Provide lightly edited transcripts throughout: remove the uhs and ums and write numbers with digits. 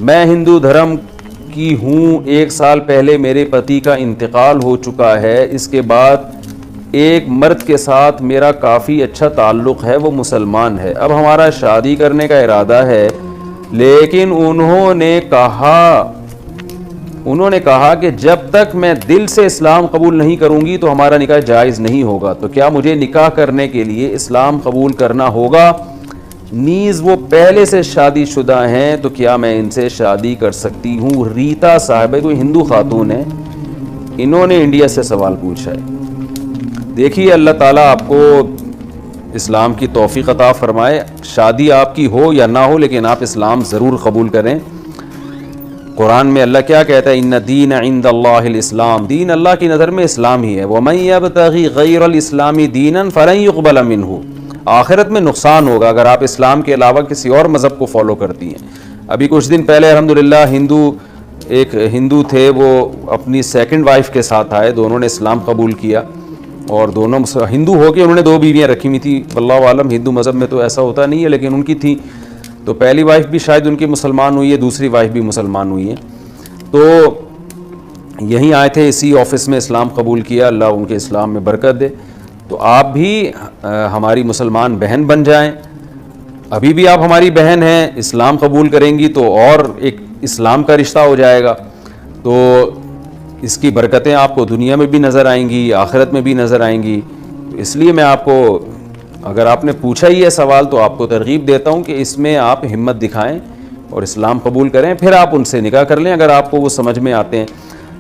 میں ہندو دھرم کی ہوں. 1 سال پہلے میرے پتی کا انتقال ہو چکا ہے. اس کے بعد ایک مرد کے ساتھ میرا کافی اچھا تعلق ہے, وہ مسلمان ہے. اب ہمارا شادی کرنے کا ارادہ ہے, لیکن انہوں نے کہا کہ جب تک میں دل سے اسلام قبول نہیں کروں گی تو ہمارا نکاح جائز نہیں ہوگا. تو کیا مجھے نکاح کرنے کے لیے اسلام قبول کرنا ہوگا؟ نیز وہ پہلے سے شادی شدہ ہیں, تو کیا میں ان سے شادی کر سکتی ہوں؟ ریتا صاحبہ کوئی ہندو خاتون ہے, انہوں نے انڈیا سے سوال پوچھا ہے. دیکھیے اللہ تعالیٰ آپ کو اسلام کی توفیق عطا فرمائے. شادی آپ کی ہو یا نہ ہو, لیکن آپ اسلام ضرور قبول کریں. قرآن میں اللہ کیا کہتا ہے؟ ان الدین عند اللہ الاسلام. دین اللہ کی نظر میں اسلام ہی ہے. ومن یبتغی غیر الاسلام دینا فلن یقبل منہ. آخرت میں نقصان ہوگا اگر آپ اسلام کے علاوہ کسی اور مذہب کو فالو کرتی ہیں. ابھی کچھ دن پہلے الحمدللہ ایک ہندو تھے, وہ اپنی سیکنڈ وائف کے ساتھ آئے, دونوں نے اسلام قبول کیا اور دونوں ہندو ہو کے انہوں نے 2 بیویاں رکھی ہوئی تھیں. واللہ عالم ہندو مذہب میں تو ایسا ہوتا نہیں ہے, لیکن ان کی تھی. تو پہلی وائف بھی شاید ان کی مسلمان ہوئی ہے, دوسری وائف بھی مسلمان ہوئی ہے. تو یہیں آئے تھے, اسی آفس میں اسلام قبول کیا. اللہ ان کے اسلام میں برکت دے. تو آپ بھی ہماری مسلمان بہن بن جائیں. ابھی بھی آپ ہماری بہن ہیں, اسلام قبول کریں گی تو اور ایک اسلام کا رشتہ ہو جائے گا. تو اس کی برکتیں آپ کو دنیا میں بھی نظر آئیں گی, آخرت میں بھی نظر آئیں گی. اس لیے میں آپ کو, اگر آپ نے پوچھا ہی ہے سوال, تو آپ کو ترغیب دیتا ہوں کہ اس میں آپ ہمت دکھائیں اور اسلام قبول کریں, پھر آپ ان سے نکاح کر لیں اگر آپ کو وہ سمجھ میں آتے ہیں.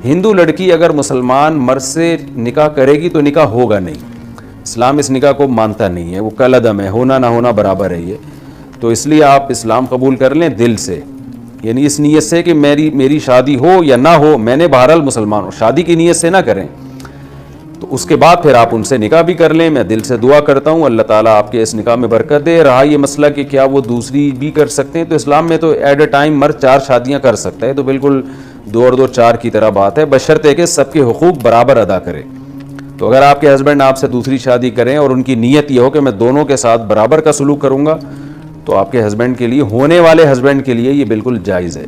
ہندو لڑکی اگر مسلمان مرد سے نکاح کرے گی تو نکاح ہوگا نہیں. اسلام اس نکاح کو مانتا نہیں ہے, وہ کالعدم ہے, ہونا نہ ہونا برابر ہے یہ. تو اس لیے آپ اسلام قبول کر لیں دل سے, یعنی اس نیت سے کہ میری شادی ہو یا نہ ہو, میں نے بہرحال مسلمان ہوں. شادی کی نیت سے نہ کریں. تو اس کے بعد پھر آپ ان سے نکاح بھی کر لیں. میں دل سے دعا کرتا ہوں اللہ تعالیٰ آپ کے اس نکاح میں برکت دے. رہا یہ مسئلہ کہ کیا وہ دوسری بھی کر سکتے ہیں, تو اسلام میں تو ایٹ اے ٹائم مرد 4 شادیاں کر سکتا ہے. تو بالکل 2 اور 2 4 کی طرح بات ہے, بشرطے کہ سب کے حقوق برابر ادا کرے. تو اگر آپ کے ہسبینڈ آپ سے دوسری شادی کریں اور ان کی نیت یہ ہو کہ میں دونوں کے ساتھ برابر کا سلوک کروں گا, تو آپ کے ہسبینڈ کے لیے, ہونے والے ہسبینڈ کے لیے یہ بالکل جائز ہے.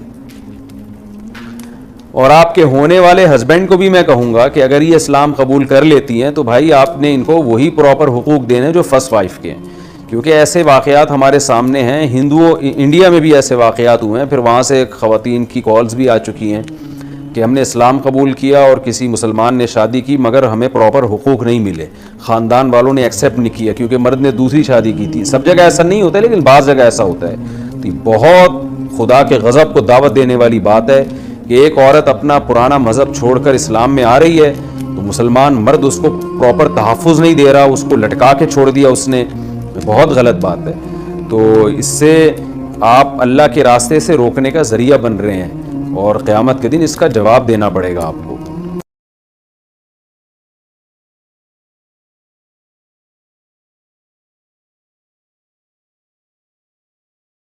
اور آپ کے ہونے والے ہسبینڈ کو بھی میں کہوں گا کہ اگر یہ اسلام قبول کر لیتی ہیں تو بھائی آپ نے ان کو وہی پراپر حقوق دینے جو فرسٹ وائف کے ہیں, کیونکہ ایسے واقعات ہمارے سامنے ہیں. انڈیا میں بھی ایسے واقعات ہوئے ہیں. پھر وہاں سے خواتین کی کالز بھی آ چکی ہیں کہ ہم نے اسلام قبول کیا اور کسی مسلمان نے شادی کی, مگر ہمیں پراپر حقوق نہیں ملے, خاندان والوں نے ایکسیپٹ نہیں کیا کیونکہ مرد نے دوسری شادی کی تھی. سب جگہ ایسا نہیں ہوتا, لیکن بعض جگہ ایسا ہوتا ہے. تو بہت خدا کے غضب کو دعوت دینے والی بات ہے کہ ایک عورت اپنا پرانا مذہب چھوڑ کر اسلام میں آ رہی ہے, تو مسلمان مرد اس کو پراپر تحفظ نہیں دے رہا, اس کو لٹکا کے چھوڑ دیا اس نے. بہت غلط بات ہے. تو اس سے آپ اللہ کے راستے سے روکنے کا ذریعہ بن رہے ہیں, اور قیامت کے دن اس کا جواب دینا پڑے گا آپ کو.